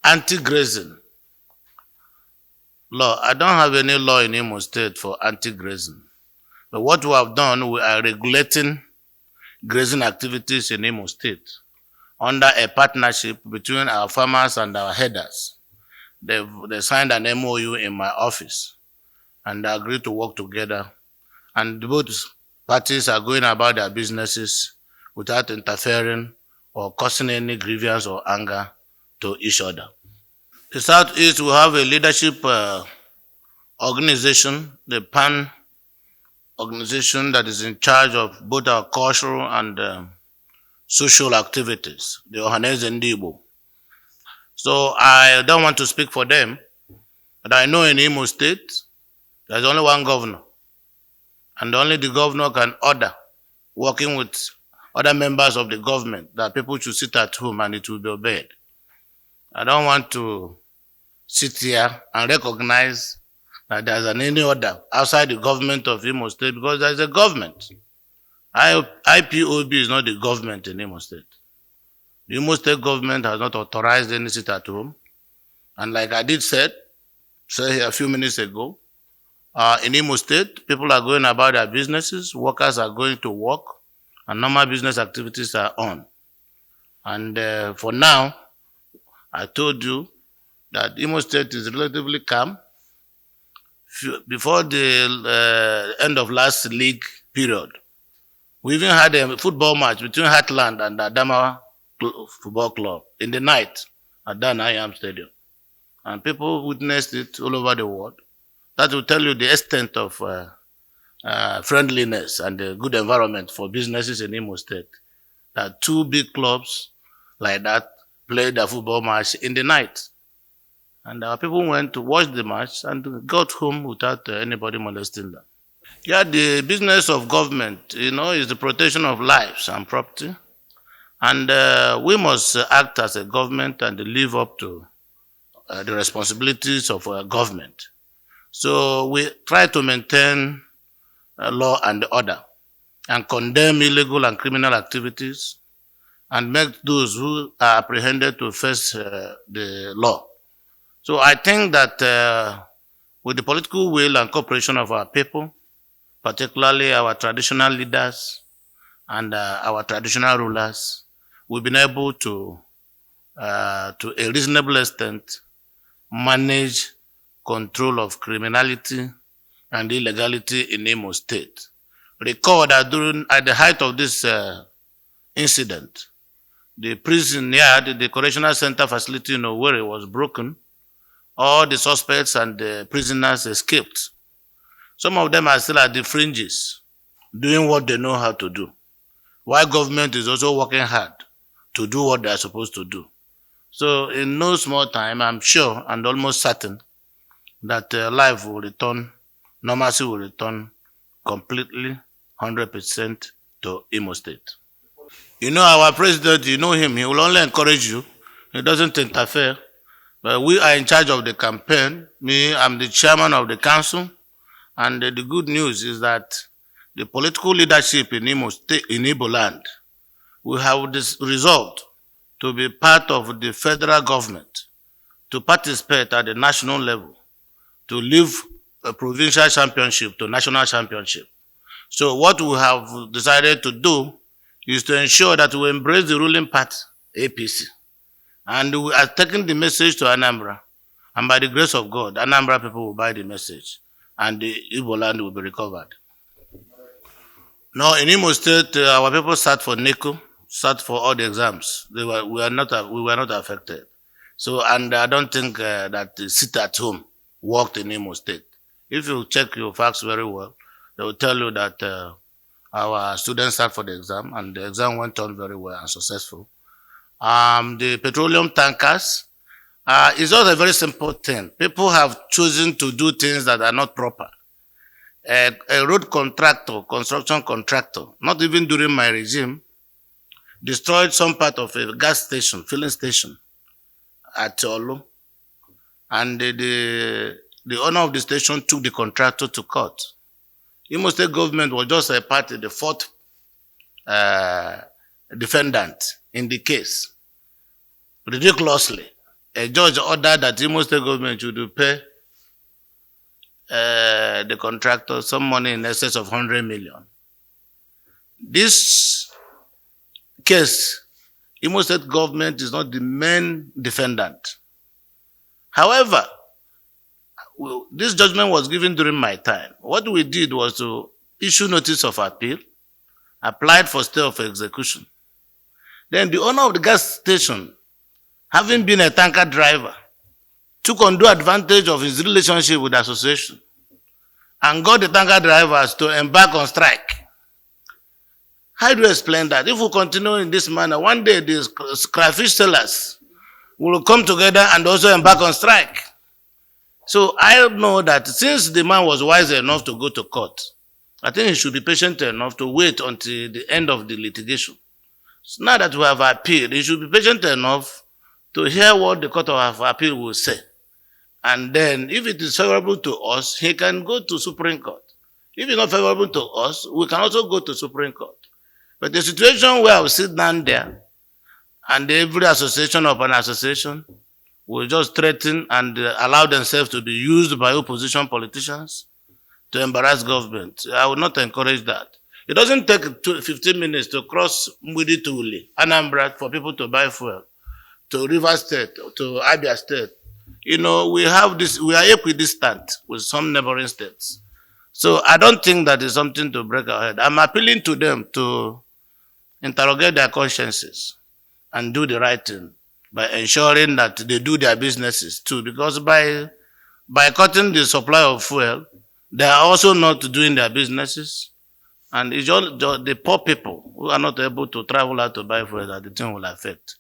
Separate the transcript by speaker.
Speaker 1: Anti-Grazing law. I don't have any law in Imo State for anti-grazing. But what we have done, we are regulating grazing activities in Imo State under a partnership between our farmers and our headers. They signed an MOU in my office and they agreed to work together. And both parties are going about their businesses without interfering or causing any grievance or anger to each other. The Southeast will have a leadership organization, the PAN organization that is in charge of both our cultural and social activities, the Ohaneze Ndibo. So I don't want to speak for them, but I know in Imo State, there's only one governor, and only the governor can order, working with other members of the government, that people should sit at home and it will be obeyed. I don't want to sit here and recognize that there's any order outside the government of Imo State because there's a government. IPOB is not the government in Imo State. The Imo State government has not authorized any sit at home. And like I did say here a few minutes ago, in Imo State, people are going about their businesses, workers are going to work, and normal business activities are on. And for now, I told you that Imo State is relatively calm. Before the end of last league period, we even had a football match between Heartland and Adama Football Club in the night at Dan IAM Stadium. And people witnessed it all over the world. That will tell you the extent of friendliness and the good environment for businesses in Imo State. That two big clubs like that played a football match in the night. And our people went to watch the match and got home without anybody molesting them. Yeah, the business of government, is the protection of lives and property. And we must act as a government and live up to the responsibilities of our government. So we try to maintain law and order and condemn illegal and criminal activities and make those who are apprehended to face the law. So I think that with the political will and cooperation of our people, particularly our traditional leaders and our traditional rulers, we've been able to a reasonable extent, manage control of criminality and illegality in Imo State. Recall that at the height of this incident, the prison yard, the correctional center facility in Owerri was broken. All the suspects and the prisoners escaped. Some of them are still at the fringes, doing what they know how to do, while government is also working hard to do what they are supposed to do. So in no small time, I'm sure and almost certain that life will return, normalcy will return completely, 100% to Imo State. Our president, you know him, he will only encourage you. He doesn't interfere. But we are in charge of the campaign. I'm the chairman of the council. And the good news is that the political leadership in Imo State, in Igbo land, we have resolved to be part of the federal government, to participate at the national level, to leave a provincial championship to national championship. So what we have decided to do is to ensure that we embrace the ruling party, APC. And we are taking the message to Anambra. And by the grace of God, Anambra people will buy the message. And the Igbo land will be recovered. Now, in Imo State, our people sat for NECO, sat for all the exams. We were not affected. So, and I don't think that sit at home worked in Imo State. If you check your facts very well, they will tell you that our students sat for the exam, and the exam went on very well and successful. The petroleum tankers is not a very simple thing. People have chosen to do things that are not proper. A road contractor, construction contractor, not even during my regime, destroyed some part of a gas station, filling station at Olu. And the owner of the station took the contractor to court. Imo State government was just a party, the fourth defendant in the case. Ridiculously, a judge ordered that Imo State government should pay the contractor some money in excess of 100 million. This case, Imo State government is not the main defendant. However, this judgment was given during my time. What we did was to issue notice of appeal, applied for stay of execution. Then the owner of the gas station, having been a tanker driver, took undue advantage of his relationship with the association and got the tanker drivers to embark on strike. How do you explain that? If we continue in this manner, one day these crayfish sellers will come together and also embark on strike. So I know that since the man was wise enough to go to court, I think he should be patient enough to wait until the end of the litigation. So now that we have appealed, he should be patient enough to hear what the Court of Appeal will say. And then, if it is favorable to us, he can go to Supreme Court. If it's not favorable to us, we can also go to Supreme Court. But the situation where we sit down there, and every association of an association will just threaten and allow themselves to be used by opposition politicians to embarrass government, I would not encourage that. It doesn't take 15 minutes to cross Mudi to Uli, Anambra, for people to buy fuel, to Rivers State, to Abia State. You know, we are equidistant with some neighboring states. So I don't think that is something to break our head. I'm appealing to them to interrogate their consciences and do the right thing by ensuring that they do their businesses too. Because by cutting the supply of fuel, they are also not doing their businesses. And it's just the poor people who are not able to travel out to buy fuel that the thing will affect.